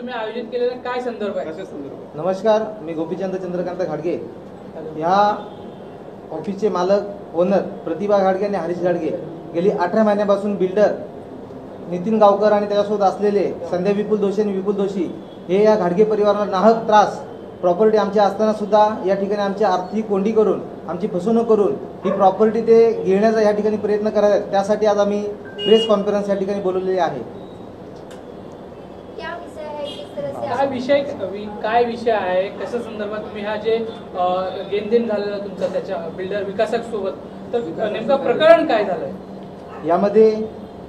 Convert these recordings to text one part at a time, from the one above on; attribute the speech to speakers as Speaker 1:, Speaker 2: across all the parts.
Speaker 1: तुम्ही आयोजित केलेला काय संदर्भ आहे?
Speaker 2: नमस्कार, मी गोपीचंद चंद्रकांत घाडगे. ह्या ऑफिसचे मालक ओनर प्रतिभा घाडगे आणि हरीश घाडगे गेली 18 महिन्यापासून बिल्डर नितीन गावकर आणि त्याच्यासोबत असलेले संध्या विपुल दोशी आणि विपुल दोशी हे या घाडगे परिवाराला नाहक त्रास, प्रॉपर्टी आमच्या असताना सुद्धा या ठिकाणी आमची आर्थिक कोंडी करून, आमची फसवणूक करून ही प्रॉपर्टी ते घेण्याचा या ठिकाणी प्रयत्न करत आहेत. त्यासाठी आज आम्ही प्रेस कॉन्फरन्स या ठिकाणी बोलवलेली आहे.
Speaker 1: काय विषय आहे, कशा संदर्भात तुम्ही हा जे लेनदेन झालेला तुमचा त्याच्या बिल्डर विकासक सोबत, तर नेमकं प्रकरण काय झालंय?
Speaker 2: यामध्ये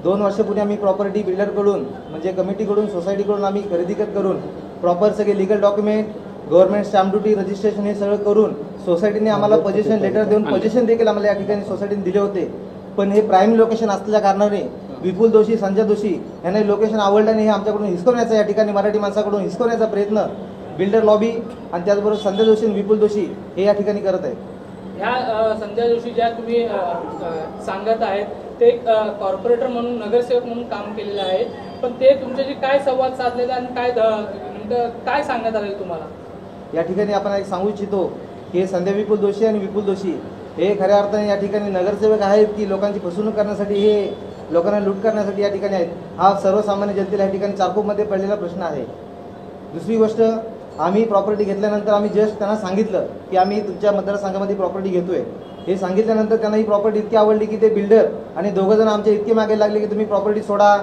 Speaker 2: 2 वर्षापूर्वी आम्ही प्रॉपर्टी बिल्डरकडून म्हणजे कमिटीकडून, सोसायटीकडून आम्ही खरेदी करून प्रॉपर सगळे legal document, government stamp duty, registration हे सगळं करून सोसायटीने आम्हाला पोझिशन लेटर देऊन पोझिशन देखील आम्हाला या ठिकाणी सोसायटीने दिले होते. पण हे प्राईम लोकेशन असलेल्या कारणाने विपुल दोशी, संजय दोशी यांना लोकेशन आवडलं नाही. हे आमच्याकडून हिसकवण्याचा, या ठिकाणी मराठी माणसाकडून हिसकवण्याचा प्रयत्न बिल्डर लॉबी आणि त्याचबरोबर संजय दोशी आणि विपुल दोशी हे या ठिकाणी करत आहेत.
Speaker 1: ह्या संजय जोशी ज्या तुम्ही सांगत आहेत ते कॉर्पोरेटर म्हणून, नगरसेवक म्हणून काम केलेलं आहे, पण ते तुमच्याशी काय संवाद साधलेला आणि काय सांगण्यात आलेलं तुम्हाला?
Speaker 2: या ठिकाणी आपण एक सांगू इच्छितो की संध्या विपुल दोशी आणि विपुल दोशी हे खऱ्या अर्थाने या ठिकाणी नगरसेवक आहेत की लोकांची फसवणूक करण्यासाठी, हे लोकांना लूट करण्यासाठी या ठिकाणी आहेत, हा सर्वसामान्य जनतेला या ठिकाणी चारकोपमध्ये पडलेला प्रश्न आहे. दुसरी गोष्ट, आम्ही प्रॉपर्टी घेतल्यानंतर आम्ही जस्ट त्यांना सांगितलं की आम्ही तुमच्या मतदारसंघामध्ये प्रॉपर्टी घेतोय. हे सांगितल्यानंतर त्यांना ही प्रॉपर्टी इतकी आवडली की ते बिल्डर आणि दोघंजण आमच्या इतके मागे लागले की तुम्ही प्रॉपर्टी सोडा.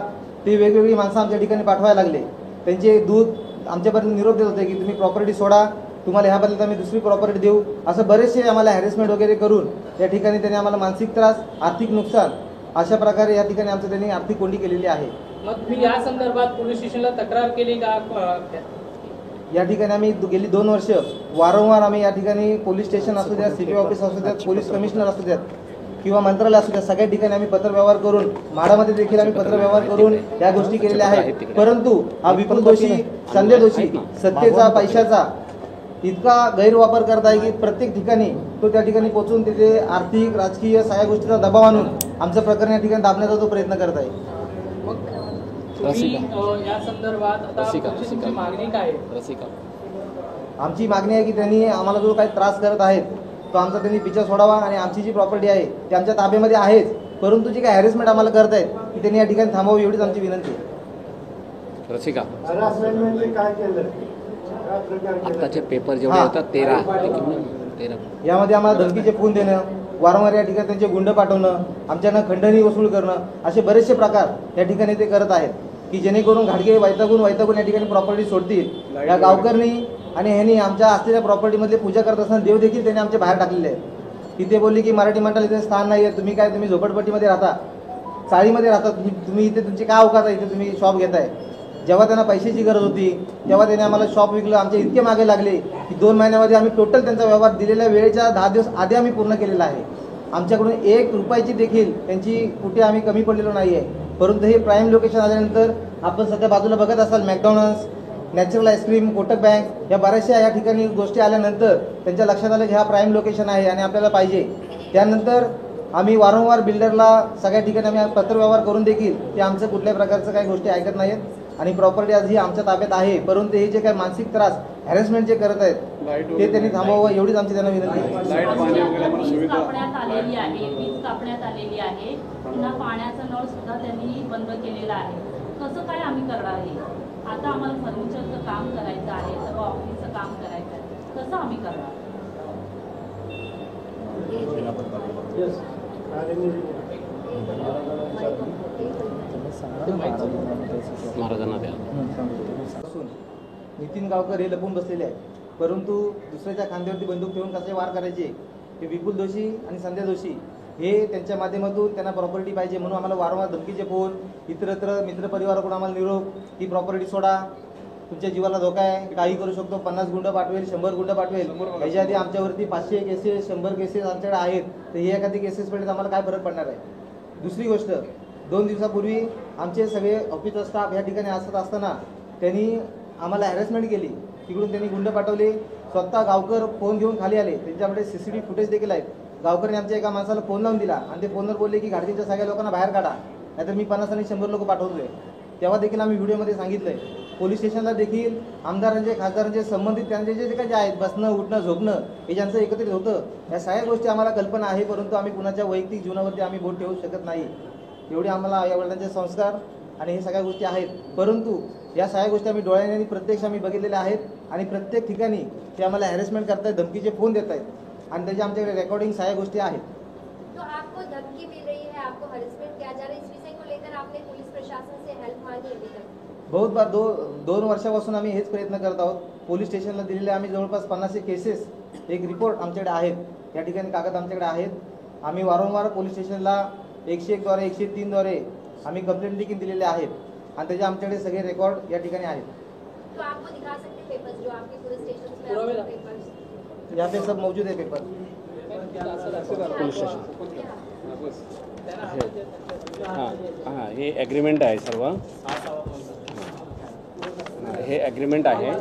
Speaker 2: ते वेगवेगळी माणसं आमच्या ठिकाणी पाठवायला लागले. त्यांचे दूध आमच्यापर्यंत निरोप देत होते की तुम्ही प्रॉपर्टी सोडा, तुम्हाला ह्या बदल्यात आम्ही दुसरी प्रॉपर्टी देऊ. असं बरेचसे आम्हाला हॅरेसमेंट वगैरे करून या ठिकाणी त्यांनी आम्हाला मानसिक त्रास, आर्थिक नुकसान अशा प्रकारे या ठिकाणी आमचं त्यांनी आर्थिक कोंडी केलेली आहे.
Speaker 1: मग तुम्ही या संदर्भात पोलीस स्टेशनला तक्रार केली का?
Speaker 2: या ठिकाणी आम्ही गेली 2 वर्ष वारंवार आम्ही या ठिकाणी पोलीस स्टेशन असू द्यात, सिटी ऑफिस असू द्यात, पोलीस कमिशनर असू द्यात किंवा मंत्रालय असू द्यात, सगळ्या ठिकाणी आम्ही पत्रव्यवहार करून, म्हाडामध्ये देखील आम्ही पत्रव्यवहार करून या गोष्टी केलेल्या आहेत. परंतु हा विपुल दोशी, संजय दोशी सत्तेचा, पैशाचा इतका गैरवापर करत आहे की प्रत्येक ठिकाणी तो त्या ठिकाणी पोहोचून तिथे आर्थिक, राजकीय सगळ्या गोष्टीचा दबाव आणून आमचं प्रकरण या ठिकाणी दाबण्याचा तो प्रयत्न करत आहे.
Speaker 1: या संदर्भात आता मागणी काय आहे?
Speaker 2: आमची मागणी आहे की त्यांनी आम्हाला जो काही त्रास करत आहेत तो आमचा त्यांनी पिछा सोडावा आणि आमची जी प्रॉपर्टी आहे ती आमच्या ताब्यामध्ये आहेच, परंतु जी काही हॅरेसमेंट आम्हाला करत आहेत ती त्यांनी या ठिकाणी थांबवावी, एवढीच आमची विनंती आहे.
Speaker 3: काय केलं?
Speaker 4: आताचे पेपर जेवढे होतात 13
Speaker 2: यामध्ये आम्हाला धमकीचे फोन देणं, वारंवार या ठिकाणी त्यांचे गुंड पाठवणं, आमच्यानं खंडणी वसूल करणं, असे बरेचसे प्रकार या ठिकाणी ते करत आहेत की जेणेकरून घाडगे वैतागून या ठिकाणी प्रॉपर्टी सोडतील. या गावकरनी आणि ह्यांनी आमच्या असलेल्या प्रॉपर्टीमधले पूजा करत असताना देव देखील त्यांनी आमच्या बाहेर टाकलेले आहेत. तिथे बोलली की मराठी मंडळ इथे स्थान नाही आहे, तुम्ही झोपडपट्टीमध्ये राहता, चाळीमध्ये राहता, तुम्ही इथे तुमची काय अवकात आहे, इथे तुम्ही शॉप घेताय. जेव्हा त्यांना पैशाची गरज होती तेव्हा त्यांनी आम्हाला शॉप विकलं. आमच्या इतके मागे लागले की 2 महिन्यामध्ये आम्ही टोटल त्यांचा व्यवहार दिलेल्या वेळेच्या 10 दिवस आधी आम्ही पूर्ण केलेला आहे. आमच्याकडून 1 रुपयाची देखील त्यांची कुठे आम्ही कमी पडलेलो नाही आहे. परंतु हे प्राईम लोकेशन आल्यानंतर आपण सध्या बाजूला बघत असाल, McDonald's, natural ice cream, Kotak bank या बऱ्याचशा या ठिकाणी गोष्टी आल्यानंतर त्यांच्या लक्षात आलं की हा प्राईम लोकेशन आहे आणि आपल्याला पाहिजे. त्यानंतर आम्ही वारंवार बिल्डरला सगळ्या ठिकाणी आम्ही पत्रव्यवहार करून देखील ते आमचं कुठल्याही प्रकारचं काही गोष्टी ऐकत नाहीत आणि प्रॉपर्टी आज ही आमच्या ताब्यात आहे. परंतु हे जे काही मानसिक त्रास, हॅरेसमेंट जे करत आहेत ते त्यांनी थांबवावं, एवढीच आमची त्यांना विनंती आहे.
Speaker 5: वीज कापण्यात आलेली आहे, पुन्हा पाण्याचा नळ सुद्धा त्यांनी बंद केलेला आहे. कसं काय आम्ही करणार आहे? आता आम्हाला फर्निचरचं काम करायचं आहे, सगळं ऑफिसचं काम करायचं आहे, कसं आम्ही करणार?
Speaker 4: महाराजांना द्या.
Speaker 2: नितीन गावकर हे लपून बसलेले आहेत, परंतु दुसऱ्याच्या खांद्यावरती बंदूक ठेवून कसे वार करायचे हे विपुल दोशी आणि संध्या दोशी हे त्यांच्या माध्यमातून त्यांना प्रॉपर्टी पाहिजे म्हणून आम्हाला वारंवार धमकीचे फोन, इतरत्र मित्रपरिवाराकडून आम्हाला निरोप, ही प्रॉपर्टी सोडा, तुमच्या जीवाला धोका आहे, काही करू शकतो, 50 गुंड पाठवेल, 100 गुंड पाठवेल. ह्याच्या आधी आमच्यावरती 500 केसेस, 100 केसेस आमच्याकडे आहेत, तर ही एखादी केसेस पडले तर आम्हाला काय फरक पडणार आहे? दुसरी गोष्ट, 2 दिवसापूर्वी आमचे सगळे ऑफिसचा स्टाफ या ठिकाणी असत असताना त्यांनी आम्हाला हॅरेसमेंट केली. तिकडून त्यांनी गुंड पाठवले, स्वतः गावकर फोन घेऊन खाली आले, त्यांच्याकडे CCTV फुटेज देखील आहेत. गावकरने आमच्या एका माणसाला फोन लावून दिला आणि ते फोनवर बोलले की घाडगेच्या सगळ्या लोकांना बाहेर काढा, नाहीतर मी 50 आणि 100 लोक पाठवतोय. तेव्हा देखील आम्ही व्हिडिओमध्ये सांगितलंय पोलीस स्टेशनला देखील आमदारांचे खासदारांचे संबंधित त्यांचे जे काही आहेत बसणं उठणं झोपणं हे ज्यांचं एकत्रित होतं या सगळ्या गोष्टी आम्हाला कल्पना आहे, परंतु आम्ही कुणाच्या वैयक्तिक जीवनावरती आम्ही बोट ठेवू शकत नाही. एवढे आम्हाला आईवडिलांचे संस्कार आणि हे सगळ्या गोष्टी आहेत, परंतु या सगळ्या गोष्टी आम्ही डोळ्याने आणि प्रत्यक्ष आम्ही बघितलेल्या आहेत आणि प्रत्येक ठिकाणी ते आम्हाला हॅरेसमेंट करतायत, धमकीचे फोन देत आहेत आणि त्याच्या आमच्याकडे रेकॉर्डिंग सगळ्या गोष्टी आहेत.
Speaker 6: तो आपको धमकी मिल रही है, आपको हरेसमेंट किया जा रहा है, इस विषय को लेकर आपने पुलिस प्रशासन से हेल्प मांगी अभी तक?
Speaker 2: बहुत बार दोन वर्षापासून आम्ही हेच प्रयत्न करत आहोत. पोलीस स्टेशनला दिलेले आम्ही जवळपास 50 केसेस एक रिपोर्ट आमच्याकडे आहेत, या ठिकाणी कागद आमच्याकडे आहेत. आम्ही वारंवार पोलीस स्टेशनला 101 द्वारे 103 द्वारे आम्ही कंप्लेंट देखील दिलेले आहेत आणि त्याचे आमच्याकडे सगळे रेकॉर्ड या ठिकाणी आहेत.
Speaker 6: तो आपको दिखा सकते पेपर्स जो आपके पुलिस स्टेशन में
Speaker 1: पुरावे
Speaker 6: आपके
Speaker 1: दाखव.
Speaker 6: पेपर्स
Speaker 2: यहाँ पे सब मौजूद है पेपर.
Speaker 4: पोलीस स्टेशन हां हां हे ॲग्रीमेंट आहे सर्व. हे ॲग्रीमेंट आहे,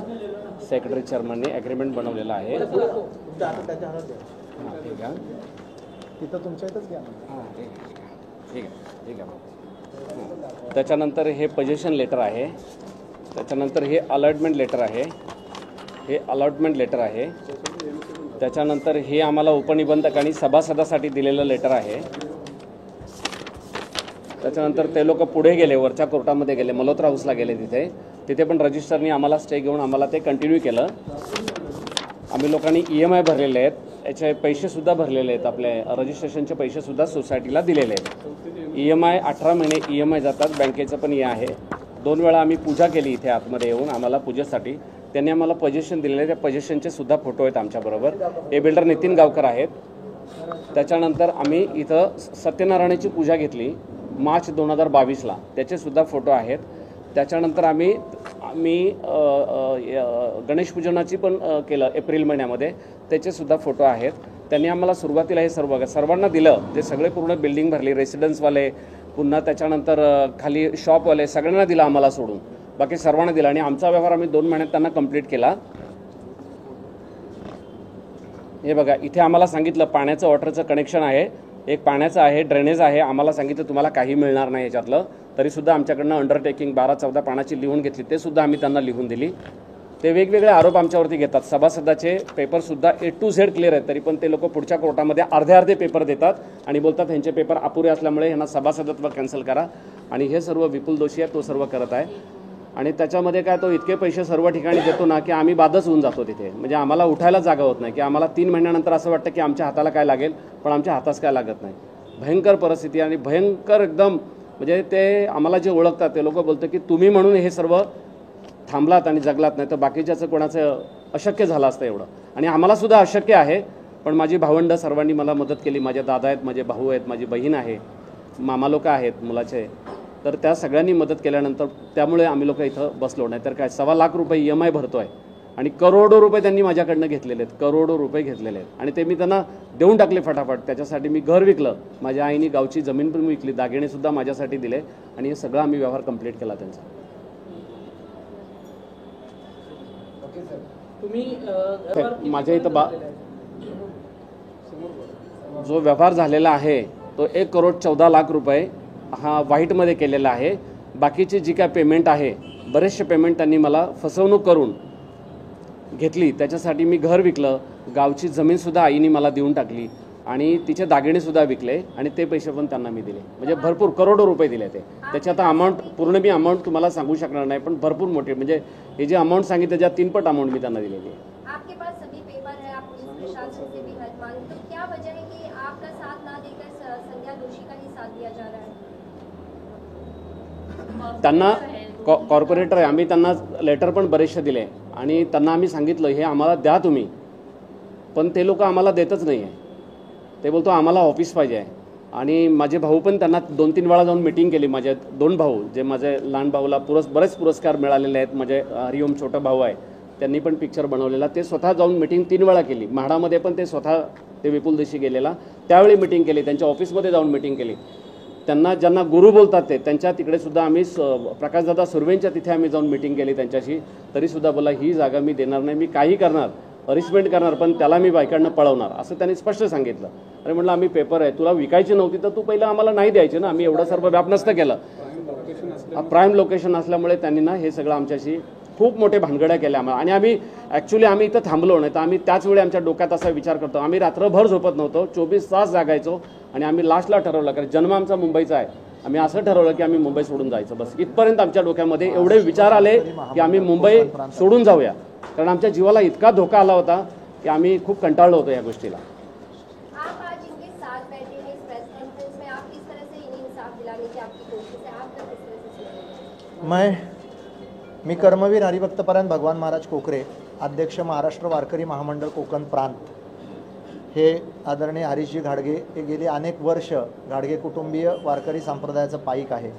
Speaker 4: सेक्रेटरी चेअरमनने ॲग्रीमेंट बनवलेलं आहे. हां ठीक आहे,
Speaker 3: तिथं तुमच्या इथंच घ्या.
Speaker 4: हां ठीक आहे ठीक आहे. त्याच्यानंतर हे पोझिशन लेटर आहे, त्याच्यानंतर हे अलॉटमेंट लेटर आहे, हे अलॉटमेंट लेटर आहे. त्याच्यानंतर हे आम्हाला उपनिबंधक आणि सभासदासाठी दिलेलं लेटर आहे. त्याच्यानंतर ते लोक पुढे गेले, वरच्या कोर्टामध्ये गेले, मल्होत्रा हाऊसला गेले, तिथे पण रजिस्टरनी आम्हाला स्टे घेऊन आम्हाला ते कंटिन्यू केलं. आम्ही लोकांनी EMI भरलेले आहेत, याचे पैसेसुद्धा भरलेले आहेत, आपले रजिस्ट्रेशनचे पैसेसुद्धा सोसायटीला दिलेले आहेत. EMI 18 महिने EMI जातात, बँकेचं पण हे आहे. 2 वेळा आम्ही पूजा केली इथे आतमध्ये येऊन आम्हाला पूजेसाठी. त्यांनी आम्हाला पोझिशन दिलेले आहे, त्या पोझिशनचे सुद्धा फोटो आहेत आमच्याबरोबर. हे बिल्डर नितीन गावकर आहेत. त्याच्यानंतर आम्ही इथं सत्यनारायणाची पूजा घेतली मार्च 2022ला, त्याचेसुद्धा फोटो आहेत. त्याच्यानंतर आम्ही गणेशपूजनाची पण केलं एप्रिल महिन्यामध्ये, त्याचेसुद्धा फोटो आहेत. त्यांनी आम्हाला सुरुवातीला हे सर्वांना दिलं, जे सगळे पूर्ण बिल्डिंग भरली, रेसिडेन्सवाले, पुन्हा त्याच्यानंतर खाली शॉपवाले, सगळ्यांना दिलं आम्हाला सोडून, बाकी सर्वांना दिला. आणि आमचा व्यवहार आम्ही 2 महिन्यात त्यांना कंप्लीट केला. हे बघा इथे आम्हाला सांगितलं पाण्याचं वॉटरचं कनेक्शन आहे, एक पाण्याचं आहे, ड्रेनेज आहे. आम्हाला सांगितलं तुम्हाला काही मिळणार नाही याच्यातलं, तरीसुद्धा आमच्याकडनं अंडरटेकिंग 12-14 पाण्याची लिहून घेतली, ते सुद्धा आम्ही त्यांना लिहून दिली. ते वेगवेगळे आरोप आमच्यावरती घेतात. सभासदाचे पेपरसुद्धा A to Z क्लिअर आहेत, तरी पण ते लोक पुढच्या कोर्टामध्ये अर्धे पेपर देतात आणि बोलतात ह्यांचे पेपर अपुरे असल्यामुळे ह्यांना सभासदत्व कॅन्सल करा. आणि हे सर्व विपुल दोषी आहे, तो सर्व करत आहे. आणि त्याच्यामध्ये काय तो इतके पैसे सर्व ठिकाणी देतो ना की आम्ही बादच होऊन जातो तिथे. म्हणजे आम्हाला उठायला जागा होत नाही, की आम्हाला 3 महिन्यानंतर असं वाटतं की आमच्या हाताला काय लागेल, पण आमच्या हातास काय लागत नाही. भयंकर परिस्थिती आणि भयंकर एकदम. म्हणजे ते आम्हाला जे ओळखतात ते लोक बोलतात की तुम्ही म्हणून हे सर्व थांबलात आणि जगलात, नाही तर बाकीच्याचं कोणाचं अशक्य झालं असतं एवढं. आणि आम्हाला सुद्धा अशक्य आहे, पण माझी भावंड सर्वांनी मला मदत केली. माझे दादा आहेत, माझे भाऊ आहेत, माझी बहीण आहे, मामा लोक आहेत मुलाचे, तर त्या सगळ्यांनी मदत केल्यानंतर त्यामुळे आम्ही लोक इथं बसलो. नाही तर काय 1.25 लाख रुपये EMI भरतो आहे आणि करोडो रुपये त्यांनी माझ्याकडनं घेतलेले आहेत, करोडो रुपये घेतलेले आहेत. आणि ते मी त्यांना देऊन टाकले फटाफट. त्याच्यासाठी मी घर विकलं, माझ्या आईने गावची जमीन पण विकली, दागिनेसुद्धा माझ्यासाठी दिले आणि हे सगळं आम्ही व्यवहार कंप्लीट केला त्यांचा.
Speaker 1: तुम्ही
Speaker 4: माझ्या इथं जो व्यवहार झालेला आहे तो 1,14,00,000 रुपये हा व्हाईटमध्ये केलेला आहे. बाकीची जी काय पेमेंट आहे, बरेचसे पेमेंट त्यांनी मला फसवणूक करून घेतली. त्याच्यासाठी मी घर विकलं, गावची जमीनसुद्धा आईने मला देऊन टाकली आणि तिचे दागिनेसुद्धा विकले आणि ते पैसे पण त्यांना मी दिले. म्हणजे भरपूर करोडो रुपये दिले ते. त्याची आता अमाऊंट पूर्ण मी अमाऊंट तुम्हाला सांगू शकणार नाही, पण भरपूर मोठी. म्हणजे हे जे अमाऊंट सांगितलं त्याच्या 3 पट अमाऊंट मी त्यांना दिलेली आहे.
Speaker 6: आपके पास सभी पेपर है, आप पुलिस प्रशासन से भी हेल्प मांगे, तो क्या वजह है कि आपका साथ ना देकर संध्या दोषी का ही साथ दिया जा रहा है?
Speaker 4: त्यांना कॉर्पोरेटर आहे, आम्ही त्यांना लेटर पण बरेचसे दिले आणि त्यांना आम्ही सांगितलं हे आम्हाला द्या तुम्ही, पण ते लोक आम्हाला देतच नाही आहे. ते बोलतो आम्हाला ऑफिस पाहिजे आहे. आणि माझे भाऊ पण त्यांना 2-3 वेळा जाऊन मिटिंग केली. माझे 2 भाऊ, जे माझे लहान भाऊला बरेच पुरस्कार मिळालेले आहेत, माझे हरिओम छोटा भाऊ आहे, त्यांनी पण पिक्चर बनवलेला, ते स्वतः जाऊन मिटिंग 3 वेळा केली. म्हाडामध्ये पण ते स्वतः ते विपुल दोषी गेलेला, त्यावेळी मिटिंग केली, त्यांच्या ऑफिसमध्ये जाऊन मिटिंग केली. त्यांना ज्यांना गुरु बोलतात ते त्यांच्या तिकडे सुद्धा आम्ही प्रकाशदादा सुर्वेंच्या तिथे आम्ही जाऊन मिटिंग केली त्यांच्याशी. तरीसुद्धा बोला ही जागा मी देणार नाही, मी काही करणार, अरेंजमेंट करणार, पण त्याला मी बायकांना पळवणार, असं त्यांनी स्पष्ट सांगितलं. अरे म्हटलं आम्ही पेपर आहे, तुला विकायची नव्हती तर तू पहिलं आम्हाला नाही द्यायचे ना, आम्ही एवढं सर्व व्याप नसतं केलं. प्राईम लोकेशन असल्यामुळे त्यांनी ना हे सगळं आमच्याशी खूप मोठे भानगड्या केल्या आम्हाला. आणि आम्ही इथं थांबलो नाही तर आम्ही त्याच वेळी आमच्या डोक्यात असा विचार करतो. आम्ही रात्रभर झोपत नव्हतो, 24 तास जागायचो आणि आम्ही लास्टला ठरवलं, कारण जन्म आमचा मुंबईचा आहे, आम्ही असं ठरवलं की आम्ही मुंबई सोडून जायचं. बस इथपर्यंत आमच्या डोक्यामध्ये एवढे विचार आले की आम्ही मुंबई सोडून जाऊया, कारण आमच्या जीवाला इतका धोका आला होता की आम्ही खूप कंटाळलो होतो या गोष्टीला.
Speaker 6: आप आज इनके साथ बैठे हैं इस प्रेस कॉन्फ्रेंस में, आप किस तरह से इन्हें इंसाफ दिलाने की आपकी कोशिश है, आप किस तरह से
Speaker 3: मी कर्मवीर हरिभक्तपरायण भगवान महाराज कोकरे, अध्यक्ष महाराष्ट्र वारकरी महामंडळ कोकण प्रांत. हे आदरणीय हरीशजी घाडगे हे गेली अनेक वर्ष घाडगे कुटुंबीय वारकरी संप्रदायाचं पाईक आहे.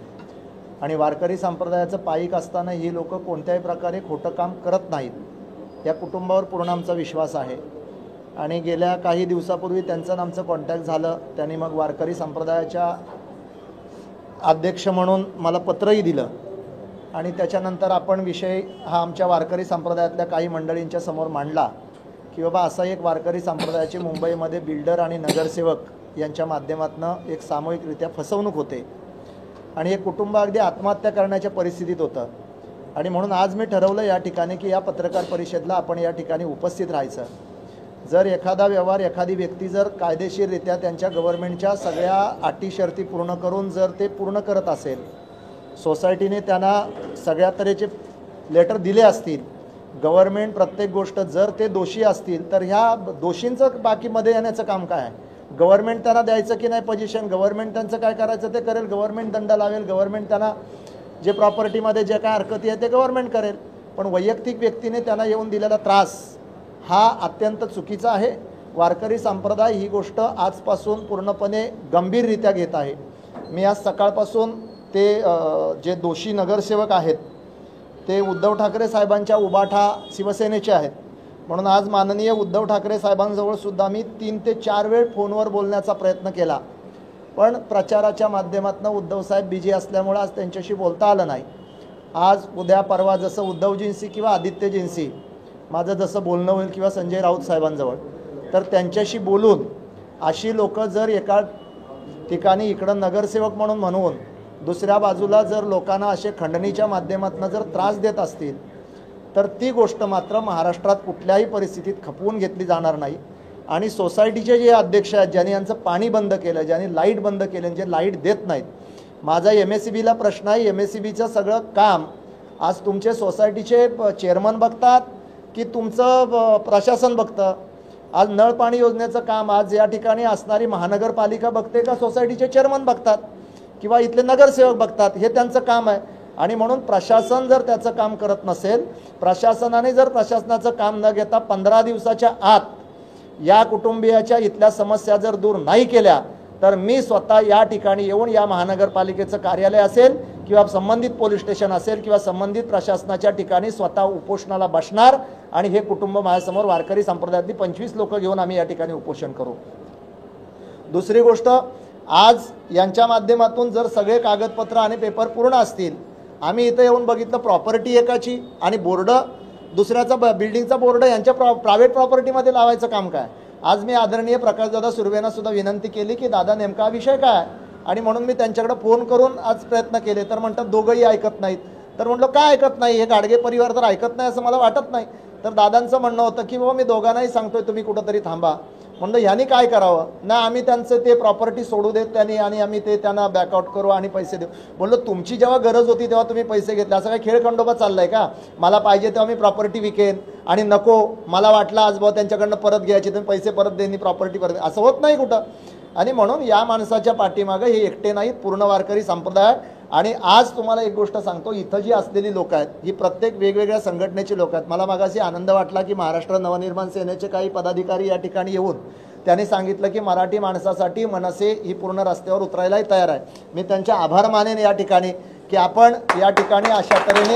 Speaker 3: आणि वारकरी संप्रदायाचं पाईक असताना ही लोक कोणत्याही प्रकारे खोटं काम करत नाहीत, या कुटुंबावर पूर्ण आमचा विश्वास आहे. आणि गेल्या काही दिवसापूर्वी त्यांचं आमचं कॉन्टॅक्ट झालं. त्यांनी मग वारकरी संप्रदायाच्या अध्यक्ष म्हणून मला पत्रही दिलं आणि त्याच्यानंतर आपण विषय हा आमच्या वारकरी संप्रदायातल्या काही मंडळींच्या समोर मांडला की बाबा असा एक वारकरी संप्रदायाची मुंबईमध्ये बिल्डर आणि नगरसेवक यांच्या माध्यमातून एक सामूहिकरित्या फसवणूक होते आणि हे कुटुंब अगदी आत्महत्या करण्याच्या परिस्थितीत होतं. आणि म्हणून आज मी ठरवलं या ठिकाणी की या पत्रकार परिषदेला आपण या ठिकाणी उपस्थित राहायचं. जर एखादा व्यवहार, एखादी व्यक्ती जर कायदेशीररित्या त्यांच्या गव्हर्नमेंटच्या सगळ्या अटी शर्ती पूर्ण करून जर ते पूर्ण करत असेल, सोसायटीने त्यांना सगळ्या तऱ्हेचे लेटर दिले असतील, गव्हर्नमेंट प्रत्येक गोष्ट, जर ते दोषी असतील तर ह्या दोषींचं बाकीमध्ये येण्याचं काम काय आहे? गव्हर्नमेंट त्यांना द्यायचं की नाही पोझिशन, गव्हर्नमेंट त्यांचं काय करायचं ते करेल, गव्हर्नमेंट दंड लावेल, गव्हर्नमेंट त्यांना जे प्रॉपर्टीमध्ये जे काय हरकती आहे ते गव्हर्नमेंट करेल. पण वैयक्तिक व्यक्तीने त्यांना येऊन दिलेला त्रास हा अत्यंत चुकीचा आहे. वारकरी संप्रदाय ही गोष्ट आजपासून पूर्णपणे गंभीररित्या घेत आहे. मी आज सकाळपासून ते जे दोषी नगरसेवक आहेत ते उद्धव ठाकरे साहेबांच्या उबाठा शिवसेनेचे आहेत, म्हणून आज माननीय उद्धव ठाकरे साहेबांजवळ सुद्धा मी 3 ते 4 वेळ फोनवर बोलण्याचा प्रयत्न केला, पण प्रचाराच्या माध्यमातून उद्धव साहेब बिजी असल्यामुळे आज त्यांच्याशी बोलता आलं नाही. आज उद्या परवा जसं उद्धवजींशी किंवा आदित्यजींशी माझं जसं बोलणं होईल किंवा संजय राऊत साहेबांजवळ, तर त्यांच्याशी बोलून अशी लोक जर एका ठिकाणी इकडं नगरसेवक म्हणून दुसऱ्या बाजूला जर लोकांना असे खंडणीच्या माध्यमातून जर त्रास देत असतील तर ती गोष्ट मात्र महाराष्ट्रात कुठल्याही परिस्थितीत खपवून घेतली जाणार नाही. आणि सोसायटीचे जे अध्यक्ष आहेत, ज्यांनी यांचं पाणी बंद केलं, ज्यांनी लाईट बंद केलं, जे लाईट देत नाहीत, माझा MSEBला प्रश्न आहे, MSEBचं सगळं काम आज तुमचे सोसायटीचे चेअरमन बघतात की तुमचं प्रशासन बघतं? आज नळ पाणी योजनेचं काम आज या ठिकाणी असणारी महानगरपालिका बघते का सोसायटीचे चेअरमन बघतात किंवा इथले नगरसेवक बघतात? हे त्यांचं काम आहे. आणि म्हणून प्रशासन जर त्याचं काम करत नसेल, प्रशासनाने जर प्रशासनाचं काम न घेता 15 दिवसाच्या आत या कुटुंबियाच्या इथल्या समस्या जर दूर नाही केल्या तर मी स्वतः या ठिकाणी येऊन या महानगरपालिकेचं कार्यालय असेल किंवा संबंधित पोलीस स्टेशन असेल किंवा संबंधित प्रशासनाच्या ठिकाणी स्वतः उपोषणाला बसणार आणि हे कुटुंब माझ्यासमोर वारकरी संप्रदायातली 25 लोक घेऊन आम्ही या ठिकाणी उपोषण करू. दुसरी गोष्ट, आज यांच्या माध्यमातून जर सगळे कागदपत्र आणि पेपर पूर्ण असतील, आम्ही इथं येऊन बघितलं प्रॉपर्टी एकाची आणि बोर्ड दुसऱ्याचा, बिल्डिंगचा बोर्ड यांच्या प्रायव्हेट प्रॉपर्टीमध्ये लावायचं काम काय? आज मी आदरणीय प्रकाशदादा सुर्वेंना सुद्धा विनंती केली की दादा नेमका विषय काय, आणि म्हणून मी त्यांच्याकडे फोन करून आज प्रयत्न केले तर म्हणतात दोघंही ऐकत नाहीत. तर म्हटलं काय ऐकत नाही? हे गाडगे परिवार तर ऐकत नाही असं मला वाटत नाही. तर दादांचं म्हणणं होतं की बाबा मी दोघांनाही सांगतोय तुम्ही कुठंतरी थांबा. म्हणलं ह्यांनी काय करावं ना, आम्ही त्यांचं ते प्रॉपर्टी सोडू देत त्यांनी आणि आम्ही ते त्यांना बॅकआउट करू आणि पैसे देऊ. म्हणलं तुमची जेव्हा गरज होती तेव्हा तुम्ही पैसे घेतले, असं काय खेळखंडोबा चाललाय का? मला पाहिजे तेव्हा मी प्रॉपर्टी विकेन आणि नको मला वाटलं आज भाऊ त्यांच्याकडनं परत घ्यायची तुम्ही पैसे परत देईन प्रॉपर्टी परत, असं होत नाही कुठं. आणि म्हणून या माणसाच्या पाठीमागं हे एकटे नाहीत, पूर्ण वारकरी संप्रदाय. आणि आज तुम्हाला एक गोष्ट सांगतो, इथं जी असलेली लोक आहेत ही प्रत्येक वेगवेगळ्या संघटनेची लोक आहेत. मला मागाशी आनंद वाटला की महाराष्ट्र नवनिर्माण सेनेचे काही पदाधिकारी या ठिकाणी येऊन त्यांनी सांगितलं की मराठी माणसासाठी मनसे ही पूर्ण रस्त्यावर उतरायलाही तयार आहे. मी त्यांचे आभार मानेन या ठिकाणी की आपण या ठिकाणी अशा तऱ्हेने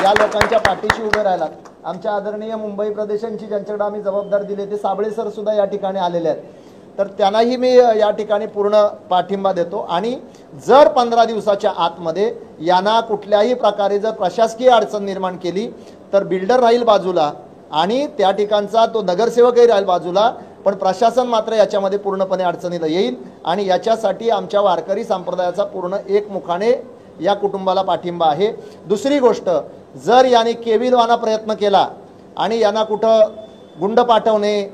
Speaker 3: या लोकांच्या पाठीशी उभे राहिलात. आमच्या आदरणीय मुंबई प्रदेशांची ज्यांच्याकडे आम्ही जबाबदार दिले ते साबळे सर सुद्धा या ठिकाणी आलेले आहेत, तर त्यांनाही मी या ठिकाणी पूर्ण पाठिंबा देतो. आणि जर 15 दिवसाच्या आतमध्ये यांना कुठल्याही प्रकारे जर प्रशासकीय अडचण निर्माण केली तर बिल्डर राहील बाजूला आणि त्या ठिकाणचा तो नगरसेवकही राहील बाजूला, पण प्रशासन मात्र याच्यामध्ये पूर्णपणे अडचणीला येईल. आणि याच्यासाठी आमच्या वारकरी संप्रदायाचा पूर्ण एकमुखाने या कुटुंबाला पाठिंबा आहे। दुसरी गोष्ट, जर यांनी केविलवाना प्रयत्न केला आणि यांना कुठं गुंड पाठवणे,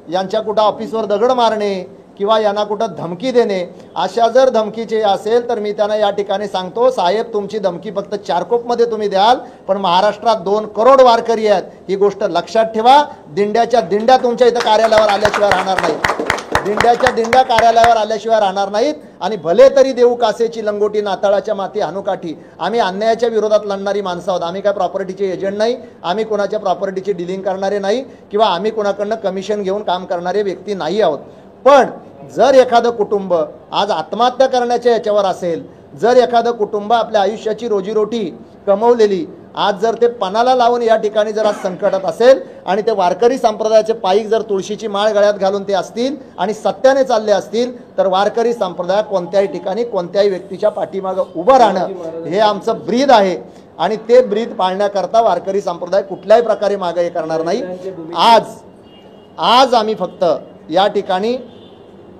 Speaker 3: यांच्या कुठं ऑफिसवर दगड मारणे किंवा यांना कुठं धमकी देणे, अशा जर धमकीचे असेल तर मी त्यांना या ठिकाणी सांगतो, साहेब तुमची धमकी फक्त चारकोपमध्ये तुम्ही द्याल, पण महाराष्ट्रात 2 करोड वारकरी आहेत, ही गोष्ट लक्षात ठेवा। दिंड्याच्या दिंड्या तुमच्या इथं कार्यालयावर आल्याशिवाय राहणार नाहीत, दिंड्याच्या दिंड्या कार्यालयावर आल्याशिवाय राहणार नाहीत। आणि भले तरी देऊ कासेची लंगोटी नाताळाच्या माती हानुकाठी, आम्ही अन्यायाच्या विरोधात लढणारी माणसं आहोत। आम्ही काय प्रॉपर्टीचे एजंट नाही, आम्ही कोणाच्या प्रॉपर्टीची डिलिंग करणारे नाही किंवा आम्ही कोणाकडनं कमिशन घेऊन काम करणारे व्यक्ती नाही आहोत। पण जर एखादं कुटुंब आज आत्महत्या करण्याच्या याच्यावर असेल, जर एखादं कुटुंब आपल्या आयुष्याची रोजीरोटी कमवलेली आज जर ते पणाला लावून या ठिकाणी जर आज संकटात असेल आणि ते वारकरी संप्रदायाचे पायीक जर तुळशीची माळ गळ्यात घालून ते असतील आणि सत्याने चालले असतील, तर वारकरी संप्रदाय कोणत्याही ठिकाणी कोणत्याही व्यक्तीच्या पाठीमागं उभं राहणं हे आमचं ब्रीद आहे आणि ते ब्रीद पाळण्याकरता वारकरी संप्रदाय कुठल्याही प्रकारे मागे हे करणार नाही। आज आम्ही फक्त या ठिकाणी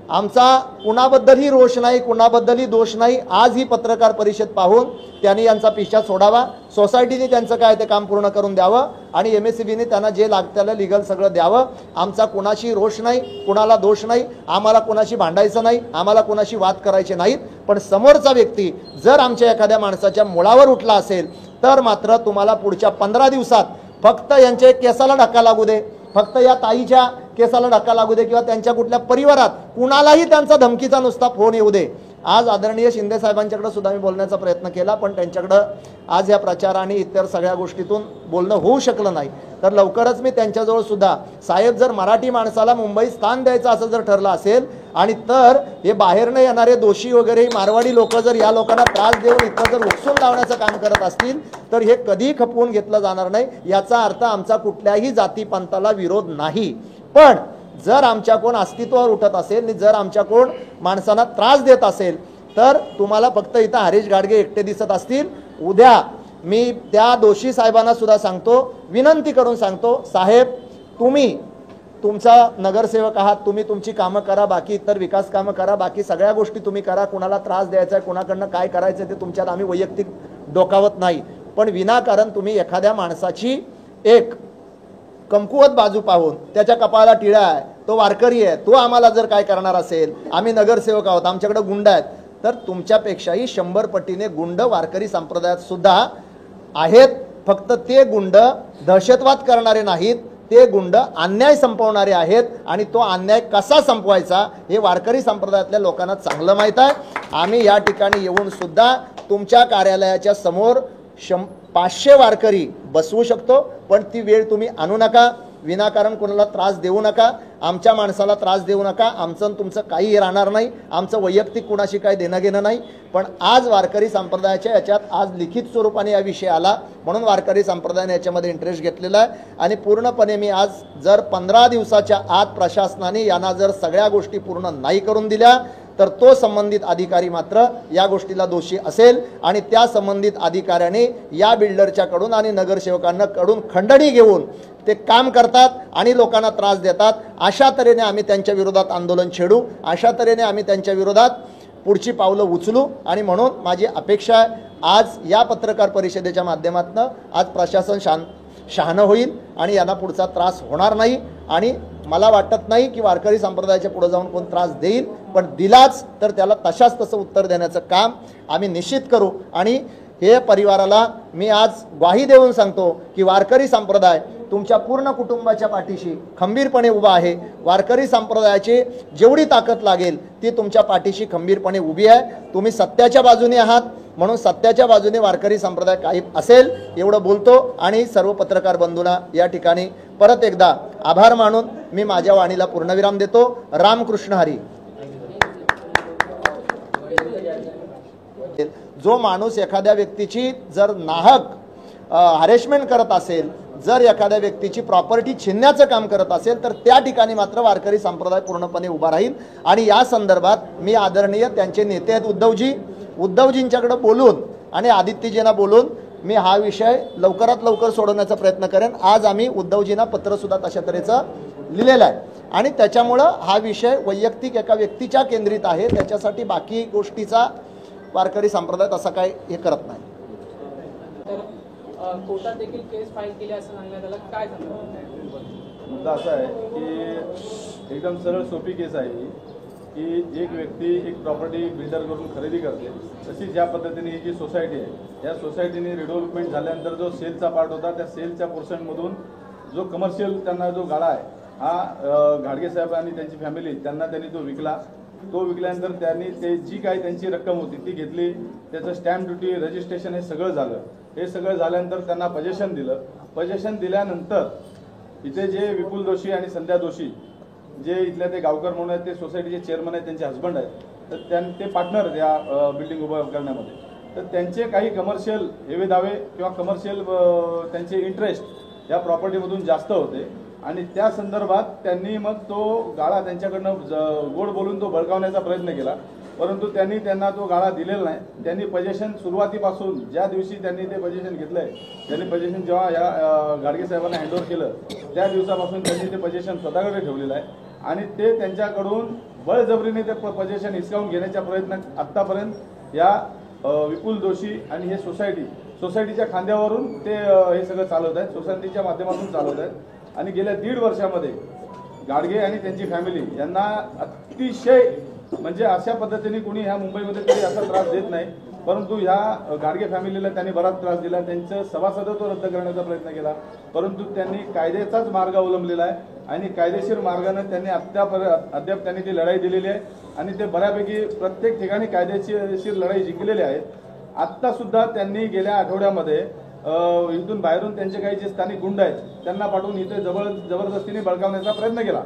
Speaker 3: आमचा कुणाबद्दलही रोष नाही, कुणाबद्दलही दोष नाही। आज ही पत्रकार परिषद पाहून त्यांनी यांचा पिछा सोडावा, सोसायटीने त्यांचं काय ते काम पूर्ण करून द्यावं आणि MSCBने त्यांना जे लागत्याला लिगल सगळं द्यावं। आमचा कुणाशी रोष नाही, कुणाला दोष नाही, आम्हाला कुणाशी भांडायचं नाही, आम्हाला कुणाशी वाद करायचे नाहीत। पण समोरचा व्यक्ती जर आमच्या एखाद्या माणसाच्या मुळावर उठला असेल तर मात्र तुम्हाला पुढच्या 15 दिवसात फक्त यांच्या केसाला धक्का लागू दे, फक्त या ताईच्या केसाला धक्का लागू दे किंवा त्यांच्या कुठल्या परिवारात कुणालाही त्यांचा धमकीचा नुसता फोन येऊ दे। आज आदरणीय शिंदे साहेबांच्याकडे सुद्धा मी बोलण्याचा प्रयत्न केला, पण त्यांच्याकडं आज या प्रचार आणि इतर सगळ्या गोष्टीतून बोलणं होऊ शकलं नाही। तर लवकरच मी त्यांच्याजवळ सुद्धा, साहेब जर मराठी माणसाला मुंबईत स्थान द्यायचं असं जर ठरलं असेल आणि तर हे बाहेरनं येणारे दोषी वगैरे मारवाडी लोक जर या लोकांना त्रास देऊन इथं जर उकसून लावण्याचं काम करत असतील तर हे कधी खपवून घेतलं जाणार नाही। याचा अर्थ आमचा कुठल्याही जातीपंथाला विरोध नाही, पण जर आमच्या कोण अस्तित्वावर उठत असेल आणि जर आमच्या कोण माणसांना त्रास देत असेल तर तुम्हाला फक्त इथं हरीश गाडगे एकटे दिसत असतील। उद्या मी त्या दोषी साहेबांना सुद्धा सांगतो, विनंती करून सांगतो, साहेब तुम्ही तुमचा नगरसेवक आहात, तुम्ही तुमची कामं करा, बाकी इतर विकास कामं करा, बाकी सगळ्या गोष्टी तुम्ही करा, कुणाला त्रास द्यायचा आहे, कुणाकडनं काय करायचं ते तुमच्यात आम्ही वैयक्तिक डोकावत नाही, पण विनाकारण तुम्ही एखाद्या माणसाची एक कमकुवत बाजू पाहून त्याच्या कपाळाला टिळा आहे, तो वारकरी आहे, तो आम्हाला जर काय करणार असेल, आम्ही नगरसेवक आहोत, आमच्याकडे गुंड आहेत, तर तुमच्यापेक्षाही 100 पटीने गुंड वारकरी संप्रदायात सुद्धा आहेत। फक्त ते गुंड दहशतवाद करणारे नाहीत, ते गुंड अन्याय संपवणारे आहेत आणि तो अन्याय कसा संपवायचा हे वारकरी संप्रदायातल्या लोकांना चांगलं माहीत आहे। आम्ही या ठिकाणी येऊन सुद्धा तुमच्या कार्यालयाच्या समोर 500 वारकरी बसवू शकतो, पण ती वेळ तुम्ही आणू नका, विनाकारण कोणाला त्रास देऊ नका, आमच्या माणसाला त्रास देऊ नका। आमचं तुमचं काही राहणार नाही, आमचं वैयक्तिक कुणाशी काही देणं घेणं नाही, पण आज वारकरी संप्रदायाच्या याच्यात आज लिखित स्वरूपाने या विषय आला म्हणून वारकरी संप्रदायाने याच्यामध्ये इंटरेस्ट घेतलेला आहे आणि पूर्णपणे मी आज जर 15 दिवसाच्या आत प्रशासनाने यांना जर सगळ्या गोष्टी पूर्ण नाही करून दिल्या तर तो संबंधित अधिकारी मात्र या गोष्टीला दोषी असेल आणि त्या संबंधित अधिकाऱ्याने या बिल्डरच्याकडून आणि नगरसेवकांकडून खंडणी घेऊन ते काम करतात आणि लोकांना त्रास देतात। अशा तऱ्हेने आम्ही त्यांच्या विरोधात आंदोलन छेडू, अशा तऱ्हेने आम्ही त्यांच्या विरोधात पुढची पावलं उचलू आणि म्हणून माझी अपेक्षा आहे आज या पत्रकार परिषदेच्या माध्यमातून आज प्रशासन शहाणं होईल आणि यांना पुढचा त्रास होणार नाही आणि मला वाटत नाही की वारकरी संप्रदायाच्या पुढे जाऊन कोण त्रास देईल, पण दिलाच तर त्याला तशाच तसं उत्तर देण्याचं काम आम्ही निश्चित करू। आणि हे परिवाराला मी आज ग्वाही देऊन सांगतो की वारकरी संप्रदाय तुमच्या पूर्ण कुटुंबाच्या पाठीशी खंबीरपणे उभा आहे। वारकरी संप्रदायाची जेवढी ताकद लागेल ती तुमच्या पाठीशी खंबीरपणे उभी आहे। तुम्ही सत्याच्या बाजूने आहात म्हणून सत्याच्या बाजूने वारकरी संप्रदाय काही असेल एवढं बोलतो आणि सर्व पत्रकार बंधूंना या ठिकाणी परत एकदा आभार मानून मी माझ्या वाणीला पूर्णविराम देतो। रामकृष्ण हरी। जो माणूस एखाद्या व्यक्तीची जर नाहक हॅरेसमेंट करत असेल, जर एखाद्या व्यक्तीची प्रॉपर्टी छीनण्याचं काम करत असेल तर त्या ठिकाणी मात्र वारकरी संप्रदाय पूर्णपणे उभा राहील। आणि या संदर्भात मी आदरणीय त्यांचे नेते आहेत उद्धवजींच्याकडे बोलून आणि आदित्यजींना बोलून मी हा विषय लवकरात लवकर सोडवण्याचा प्रयत्न करेन। आज आम्ही उद्धवजींना पत्र सुद्धा तशा तऱ्हेचं लिहिलेलं आहे आणि त्याच्यामुळं हा विषय वैयक्तिक एका व्यक्तीच्या केंद्रित आहे, त्याच्यासाठी बाकी गोष्टीचा वारकरी संप्रदाय तसा काय हे करत नाही.
Speaker 1: तर कोर्टात देखील केस फाईल केली असं सांगण्यात आलं, काय सांगणार?
Speaker 7: मुद्दा असा आहे की एकदम सरळ सोपी केस आहे ही, की एक व्यक्ती एक प्रॉपर्टी बिल्डरकडून खरेदी करते. तशी ज्या पद्धतीने ही जी सोसायटी आहे, या सोसायटीने रिडेव्हलपमेंट झाल्यानंतर जो सेलचा पार्ट होता, त्या सेलच्या पोर्शनमधून जो कमर्शियल त्यांना जो गाळा आहे, हा घाडगे साहेब आणि त्यांची फॅमिली त्यांनी तो विकला. तो विकल्यानंतर त्यांनी ते जी काही त्यांची रक्कम होती ती घेतली. त्याचं स्टॅम्प ड्युटी, रजिस्ट्रेशन हे सगळं झालं. हे सगळं झाल्यानंतर त्यांना पजेशन दिलं. पजेशन दिल्यानंतर इथे जे विपुल जोशी आणि संध्या जोशी जे इथल्या ते गावकर म्हणून आहेत, ते सोसायटीचे चेअरमन आहेत, त्यांचे हस्बंड आहेत, तर ते पार्टनर या बिल्डिंग उभं करण्यामध्ये. तर त्यांचे काही कमर्शियल हेवे दावे किंवा कमर्शियल त्यांचे इंटरेस्ट या प्रॉपर्टीमधून जास्त होते आणि त्या संदर्भात त्यांनी मग तो गाळा त्यांच्याकडनं गोड बोलून तो बळकावण्याचा प्रयत्न केला. परंतु त्यांना तो गाळा दिलेला नाही. त्यांनी पजेशन सुरुवातीपासून ज्या दिवशी त्यांनी ते पजेशन घेतलंय, त्यांनी पजेशन जेव्हा या गाडगे साहेबांना हँडओव्हर केलं त्या दिवसापासून त्यांनी ते पजेशन स्वतःकडे ठेवलेलं आहे आणि ते त्यांच्याकडून बळजबरीने ते पजेशन हिसकावून घेण्याचा प्रयत्न आत्तापर्यंत या विपुल जोशी आणि हे सोसायटीच्या खांद्यावरून ते हे सगळं चालवत आहेत, सोसायटीच्या माध्यमातून चालवत आहेत. आणि गेल्या 1.5 वर्षामध्ये गाडगे आणि त्यांची फॅमिली यांना अतिशय म्हणजे अशा पद्धतीने कोणी ह्या मुंबईमध्ये तरी असा त्रास देत नाही, परंतु ह्या गाडगे फॅमिलीला त्यांनी बराच त्रास दिला. त्यांचं सभासदत्व रद्द करण्याचा प्रयत्न केला, परंतु त्यांनी कायद्याचाच मार्ग अवलंबलेला आहे आणि कायदेशीर मार्गाने त्यांनी अद्याप त्यांनी ती लढाई दिलेली आहे आणि ते बऱ्यापैकी प्रत्येक ठिकाणी कायदेशीर लढाई जिंकलेली आहेत. आत्ता सुद्धा त्यांनी गेल्या आठवड्यामध्ये इथून बाहेरून त्यांचे काही जे स्थानिक गुंड आहेत त्यांना पाठवून इथे जबरदस्तीने बळकावण्याचा प्रयत्न केला.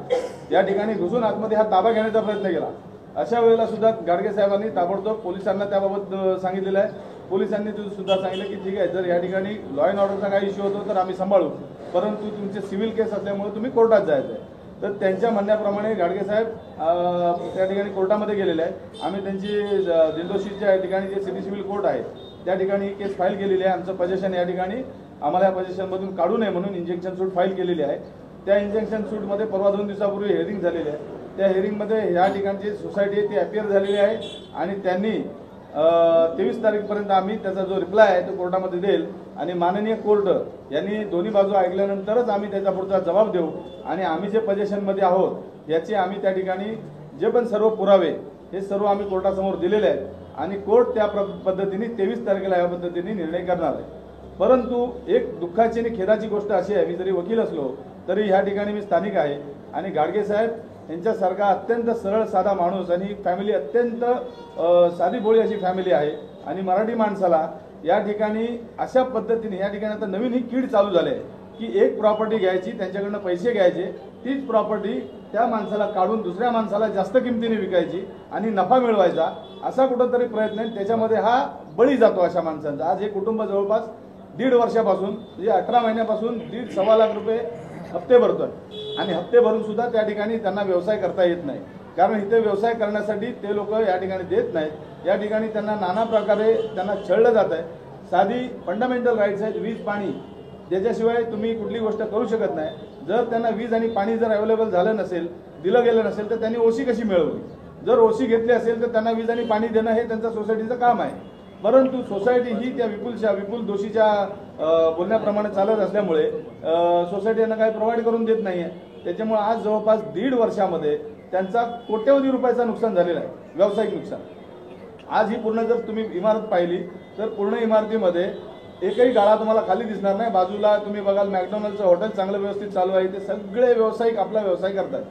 Speaker 7: या ठिकाणी घुसून आतमध्ये हा ताबा घेण्याचा प्रयत्न केला. अशा वेळेला सुद्धा गाडगे साहेबांनी ताबडतोब पोलिसांना त्याबाबत सांगितलेलं आहे. पोलिसांनी सुद्धा सांगितलं की ठीक आहे, जर या ठिकाणी लॉ अँड ऑर्डरचा काही इश्यू होतो तर आम्ही सांभाळू, परंतु तुमचे सिव्हिल केस असल्यामुळे तुम्ही कोर्टात जायचं आहे. तर त्यांच्या म्हणण्याप्रमाणे गाडगे साहेब त्या ठिकाणी कोर्टामध्ये गेलेले आहेत. आम्ही त्यांची दिंडोशीच्या ठिकाणी जे सिटी सिव्हिल कोर्ट आहे त्या ठिकाणी ही केस फाईल केलेली आहे. आमचं पजेशन या ठिकाणी आम्हाला या पजेशनमधून काढू नये म्हणून इंजेक्शन सूट फाईल केलेली आहे. त्या इंजेक्शन सूटमध्ये परवा 2 दिवसापूर्वी हेअरिंग झालेली आहे. त्या हेअरिंगमध्ये या ठिकाणची सोसायटी आहे ती अपियर झालेली आहे आणि त्यांनी 23 तारीखपर्यंत आम्ही त्याचा जो रिप्लाय आहे तो कोर्टामध्ये देईल आणि माननीय कोर्ट यांनी दोन्ही बाजू ऐकल्यानंतरच आम्ही त्याचा पुढचा जबाब देऊ आणि आम्ही जे पजेशनमध्ये आहोत याचे आम्ही त्या ठिकाणी जे पण सर्व पुरावे हे सर्व आम्ही कोर्टासमोर दिलेले आहेत आणि कोर्ट त्या पद्धतीने 23 तारखेला या पद्धतीने निर्णय करणार आहे. परंतु एक दुःखाची आणि खेदाची गोष्ट अशी आहे, मी जरी वकील असलो तरी ह्या ठिकाणी मी स्थानिक आहे आणि गाडगे साहेब यांच्यासारखा अत्यंत सरळ साधा माणूस आणि फॅमिली अत्यंत साधी भोळी अशी फॅमिली आहे आणि मराठी माणसाला या ठिकाणी अशा पद्धतीने या ठिकाणी आता नवीन ही कीड चालू झाली आहे की एक प्रॉपर्टी घ्यायची, त्यांच्याकडनं पैसे घ्यायचे, तीच प्रॉपर्टी त्या माणसाला काढून दुसऱ्या माणसाला जास्त किमतीने विकायची आणि नफा मिळवायचा असा कुठंतरी प्रयत्न आहे. त्याच्यामध्ये हा बळी जातो अशा माणसांचा. आज हे कुटुंब जवळपास 1.5 वर्षापासून म्हणजे 18 महिन्यापासून 1.5-1.25 लाख रुपये हप्ते भरतोय आणि हप्ते भरून सुद्धा त्या ठिकाणी त्यांना व्यवसाय करता येत नाही. कारण इथे व्यवसाय करण्यासाठी ते लोक या ठिकाणी देत नाहीत. या ठिकाणी त्यांना नाना प्रकारे त्यांना छळलं जात आहे. साधी फंडामेंटल राईट्स आहेत, वीज पाणी, ज्याच्याशिवाय तुम्ही कुठली गोष्ट करू शकत नाही. जर त्यांना वीज आणि पाणी जर अवेलेबल झालं नसेल, दिलं गेलं नसेल तर त्यांनी ओशी कशी मिळवली. जर ओशी घेतली असेल तर त्यांना वीज आणि पाणी देणं हे त्यांचं सोसायटीचं काम आहे. परंतु सोसायटी ही त्या विपुल जोशीच्या बोलण्याप्रमाणे चालत असल्यामुळे सोसायटी यांना काही प्रोव्हाइड करून देत नाही आहे. त्याच्यामुळे आज जवळपास 1.5 वर्षामध्ये त्यांचा कोट्यवधी रुपयाचं नुकसान झालेलं आहे, व्यावसायिक नुकसान. आज ही पूर्ण जर तुम्ही इमारत पाहिली तर पूर्ण इमारतीमध्ये एकही गाळा तुम्हाला खाली दिसणार नाही. बाजूला तुम्ही बघाल मॅकडॉनल्डचं हॉटेल चांगलं व्यवस्थित चालू आहे. ते सगळे व्यावसायिक आपला व्यवसाय करतात.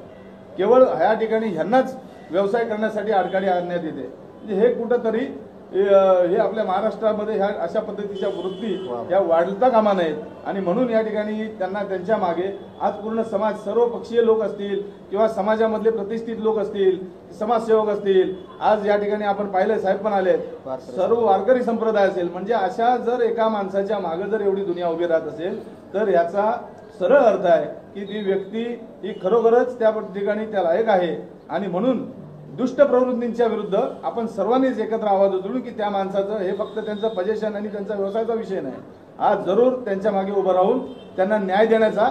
Speaker 7: केवळ ह्या ठिकाणी ह्यांनाच व्यवसाय करण्यासाठी आडकाठी आणण्यात येते. म्हणजे हे कुठंतरी हे आपल्या महाराष्ट्रामध्ये ह्या अशा पद्धतीच्या वृत्ती या वाढता कामा नयेत आणि म्हणून या ठिकाणी त्यांना त्यांच्या मागे आज पूर्ण समाज, सर्व पक्षीय लोक असतील किंवा समाजामधले प्रतिष्ठित लोक असतील, समाजसेवक असतील, आज या ठिकाणी आपण पाहिलं साहेब पण आले, सर्व वारकरी संप्रदाय असेल. म्हणजे अशा जर एका माणसाच्या मागे जर एवढी दुनिया उभी राहत असेल तर याचा सरळ अर्थ आहे की ती व्यक्ती ही खरोखरच त्या ठिकाणी त्या लायक आहे आणि म्हणून दुष्ट प्रवृत्तींच्या विरुद्ध आपण सर्वांनीच एकत्र आवाज उचलून की त्या माणसाचं हे फक्त त्यांचं पजेशन आणि त्यांचा व्यवसायाचा विषय नाही. आज जरूर त्यांच्या मागे उभं राहून त्यांना न्याय देण्याचा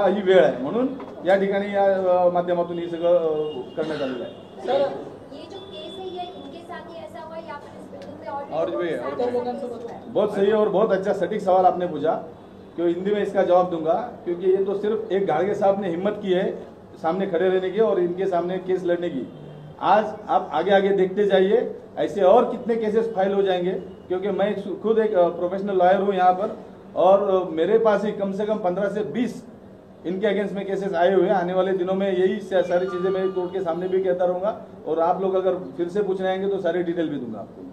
Speaker 7: ही वेळ आहे. म्हणून या ठिकाणी या माध्यमातून हे सगळं करण्यात आलेलं आहे.
Speaker 6: ये जो केस है ये इनके साथ ही ऐसा हुआ या फिर इस बिल्डिंग में
Speaker 7: और भी है
Speaker 1: इतर लोकांसोबत
Speaker 7: बहुत सही और बहुत अच्छा सटीक सवाल आपने पूछा, कि हिंदी में इसका जवाब दूंगा, क्योंकि ये तो सिर्फ एक घाड़गे साहब ने हिम्मत की है सामने खड़े रहने की और इनके सामने केस लड़ने की। आज आप आगे आगे देखते जाइए, ऐसे और कितने केसेस फाइल हो जाएंगे, क्योंकि मैं खुद एक प्रोफेशनल लॉयर हूँ यहाँ पर, और मेरे पास ही कम से कम 15 से 20 इनके अगेंस्ट में केसेस आए हुए हैं। आने वाले दिनों में यही सारी चीजें मैं कोर्ट के सामने भी कहता रहूंगा, और आप लोग अगर फिर से पूछने आएंगे तो सारी डिटेल भी दूंगा आपको।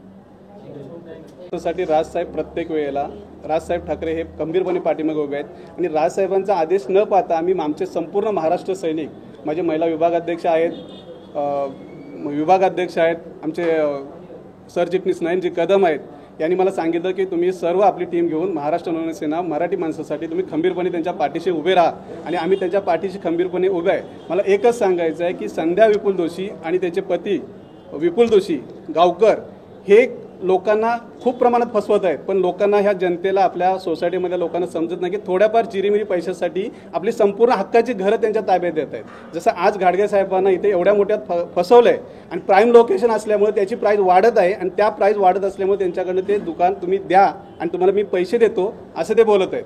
Speaker 8: साठी राजसाहेब प्रत्येक वेळेला राजसाहेब ठाकरे हे खंबीरपणे पाठीमागे उभे आहेत आणि राजसाहेबांचा आदेश न पाहता आम्ही आमचे संपूर्ण महाराष्ट्र सैनिक, माझे महिला विभागाध्यक्ष आहेत, विभागाध्यक्ष आहेत, आमचे सरचिटणीस नयनजी कदम आहेत, यांनी मला सांगितलं की तुम्ही सर्व आपली टीम घेऊन महाराष्ट्र नवसेना मराठी माणसासाठी तुम्ही खंबीरपणे त्यांच्या पाठीशी उभे राहा, आणि आम्ही त्यांच्या पाठीशी खंबीरपणे उभे आहे। मला एकच सांगायचं आहे की संध्या विपुल दोशी आणि त्याचे पती विपुल दोशी गावकर हे लोकांना खूप प्रमाणात फसवत आहेत, पण लोकांना ह्या जनतेला आपल्या सोसायटीमधल्या लोकांना समजत नाही की थोड्याफार चिरीमिरी पैशासाठी आपली संपूर्ण हक्काची घरं त्यांच्या ताब्यात देत आहेत। जसं आज घाडगे साहेबांना इथे एवढ्या मोठ्यात फसवलंय आणि प्राईम लोकेशन असल्यामुळे त्याची प्राईस वाढत आहे, आणि त्या प्राईस वाढत असल्यामुळे त्यांच्याकडनं ते दुकान तुम्ही द्या आणि तुम्हाला मी पैसे देतो असं ते बोलत आहेत।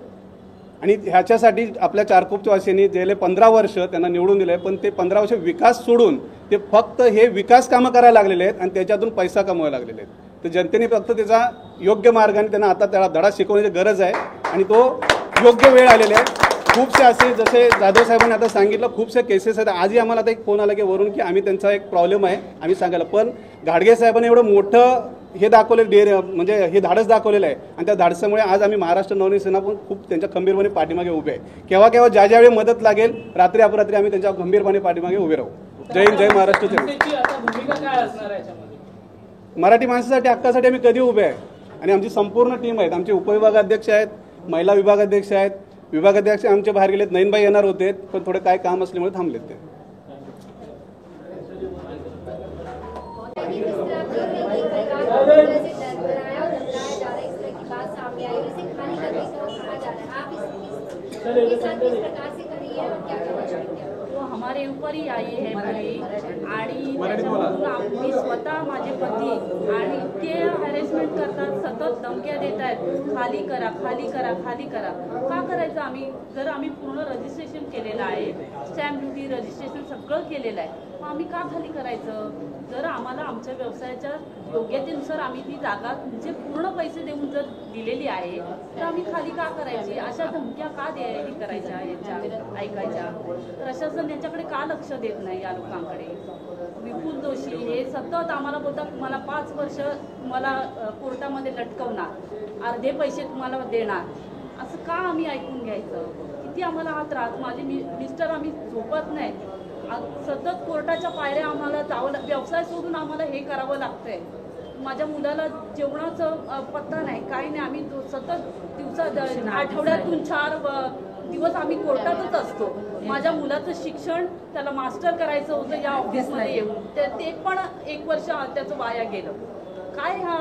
Speaker 8: आणि ह्याच्यासाठी आपल्या चारकोपवासियांनी गेले 15 वर्ष त्यांना निवडून दिले, पण ते 15 वर्ष विकास सोडून ते फक्त हे विकास कामं करायला लागलेले आहेत आणि त्याच्यातून पैसा कमवायला लागलेले आहेत। तर जनतेने फक्त त्याचा योग्य मार्गाने त्यांना आता त्याला धडा शिकवण्याची गरज आहे, आणि तो योग्य वेळ आलेला आहे। खूपसे असे जसे जाधव साहेबांनी आता सांगितलं, खूपसे केसेस आहेत। आजही आम्हाला आता एक फोन आला की वरून की आम्ही त्यांचा एक प्रॉब्लेम आहे आम्ही सांगायला, पण घाडगे साहेबांनी एवढं मोठं हे दाखवलेलं म्हणजे हे धाडस दाखवलेलं आहे, आणि त्या धाडसामुळे आज आम्ही महाराष्ट्र नवसेना पण खूप त्यांच्या खंबीरपणे पाठीमागे उभे आहे। केव्हा केव्हा ज्यावेळी मदत लागेल रात्री अपरात्री आम्ही त्यांच्या खंबीरपणे पाठीमागे उभे राहू। जय हिंद, जय महाराष्ट्र।
Speaker 1: जनतेची आता भूमिका काय असणार आहे याच्यामध्ये?
Speaker 8: मराठी माणसासाठी हक्कासाठी आम्ही कधी उभे आहे, आणि आमची संपूर्ण टीम आहेत। आमचे उपविभागाध्यक्ष आहेत, महिला विभागाध्यक्ष आहेत, विभागाध्यक्ष आमचे बाहेर गेलेत, नयनबाई येणार होते पण थोडे काय काम असल्यामुळे थांबलेत ते।
Speaker 5: हमारे ऊपर ही आई है पूरी, आणि त्याच्यामधून आम्ही स्वतः माझे पती आणि इतके हॅरेसमेंट करतात, सतत धमक्या देत आहेत, खाली करा खाली करा खाली करा। का करायचं आम्ही? जर आम्ही पूर्ण रजिस्ट्रेशन केलेलं आहे, स्टॅम्प ड्युटी रजिस्ट्रेशन सगळं केलेलं आहे, मग आम्ही का खाली करायचं? जर आम्हाला आमच्या व्यवसायाच्या योग्यतेनुसार आम्ही ती जागा म्हणजे पूर्ण पैसे देऊन जर दिलेली आहे तर आम्ही खाली का करायची? अशा धमक्या का हे करायच्या, याच्या ऐकायच्या? प्रशासन याच्याकडे का लक्ष देत नाही या लोकांकडे? विपुल दोशी हे सतत आम्हाला बोलतात तुम्हाला 5 वर्ष तुम्हाला कोर्टामध्ये लटकवणार, अर्धे पैसे तुम्हाला देणार, असं का आम्ही ऐकून घ्यायचं? किती आम्हाला हा त्रास, माझे मिस्टर आम्ही झोपत नाही, सतत कोर्टाच्या पायऱ्या आम्हाला जावं, व्यवसाय सोडून आम्हाला हे करावं लागतंय। माझ्या मुलाला जेवणाचं पत्ता नाही, काही नाही, आम्ही सतत आठवड्यातून 4 दिवस आम्ही कोर्टातच असतो। माझ्या मुलाचं शिक्षण त्याला मास्टर करायचं होतं या ऑफिसमध्ये येऊन, ते पण 1 वर्ष त्याचं वाया गेलं। काय हा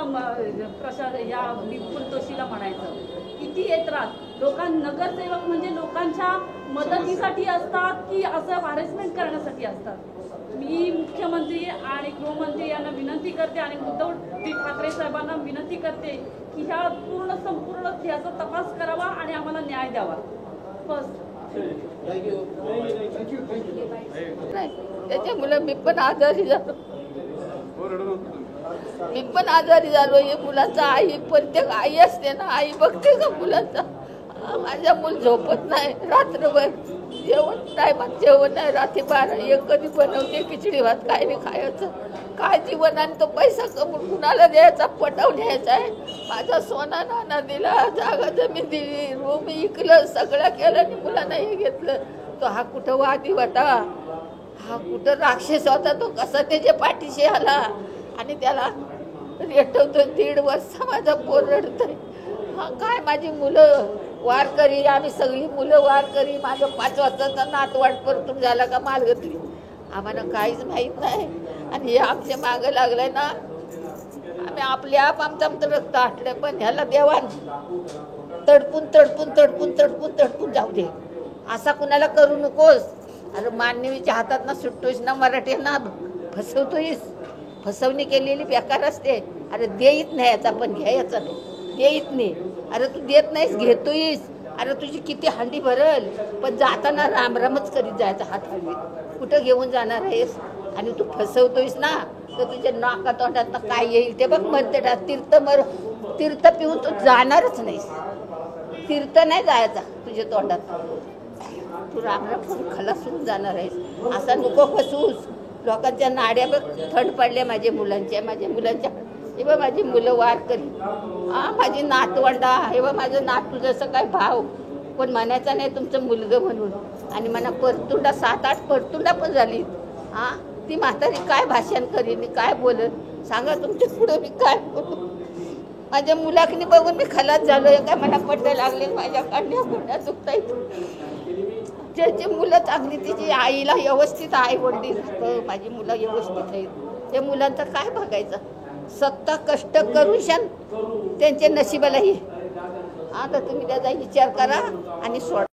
Speaker 5: या विपुल दोशीला म्हणायचं? किती येत राहत नगरसेवक म्हणजे लोकांच्या मदतीसाठी असतात की असं हॅरेसमेंट करण्यासाठी असतात? मी मुख्यमंत्री आणि गृहमंत्री यांना विनंती करते आणि उद्धव ठाकरे साहेबांना विनंती करते की ह्या संपूर्ण ह्याचा तपास करावा आणि आम्हाला न्याय द्यावा। बस
Speaker 9: त्याच्यामुळे मी पण आजारी झालो, हे मुलाचा आई, प्रत्येक आई असते ना, आई बघते का मुलाचा? माझ्या मूल झोपत नाही रात्रभर, जेवण टायमात जेवण नाही, रात्री 12-1 कधी बनवते खिचडी भात, काय नाही खायचं, काय जीवन, आणि तो पैसा कमवून कुणाला द्यायचा? पटवून द्यायचा आहे? माझा सोना नाना दिला, जागा जमीन दिली, रूम इकलं, सगळं केलं आणि मुलांना हे घेतलं। तो हा कुठं वादी होता, हा कुठं राक्षस होता? तो कसा त्याच्या पाठीशी आला आणि त्याला रेटवतो? 1.5 वर्ष माझा पोर रडतोय। हा काय, माझी मुलं वारकरी, आम्ही सगळी मुलं वारकरी, माझं 5 वर्षाचा नातवाट परतून झाला का मालगतली, आम्हाला काहीच माहीत नाही, आणि हे आमच्या मागं लागलंय ना, आम्ही आपले आप आमचं रक्त आटलं, पण ह्याला देवान तडपून तडपून तडपून तडपून तडपून जाऊ दे, असा कुणाला करू नकोस। अरे मानवीच्या हातात ना सुटतोयस ना, मराठ्यांना फसवतोयस, फसवणी केलेली बेकार असते। अरे देत नाही याचा पण घ्यायचा नाही, देत नाही. अरे तू देत नाहीस, घेतोयस. अरे तुझी किती हंडी भरल, पण जाताना रामरामच करीत जायचा हात हलवीत. कुठं घेऊन जाणार आहेस? आणि तू फसवतोयस ना, तर तुझ्या नाका तोंडात काय येईल ते बघ. म्हणते ना तीर्थ पिऊन तू जाणारच नाहीस. तीर्थ नाही जायचा तुझ्या तोंडात. तू रामराम करून खलासून जाणार आहेस. असा नको फसूस. लोकांच्या नाड्या बघ थंड पडल्या माझ्या मुलांच्या. हे बघ माझी मुलं वार करी, माझी नातवंडा, हे बघ माझं नातू जसं काय भाव, पण म्हणायचं नाही तुमचं मुलगं म्हणून. आणि मला परतुंडा 7-8 परतुंडा पण झाली. ती म्हातारी काय भाषण करीन, काय बोलत सांगा तुमच्या पुढे मी काय बोलू. माझ्या मुलाकनी बघून मी खलास झालोय. काय मला पडते लागले माझ्या काढण्या चुकता ज्याची मुलं चांगली, तिची आईला व्यवस्थित आई वडील राहतं, माझी मुलं व्यवस्थित आहेत. त्या मुलांचं काय बघायचं. सत्ता कष्ट करून शान त्यांच्या नशिबालाही. आता तुम्ही त्याचा विचार करा आणि सोडा.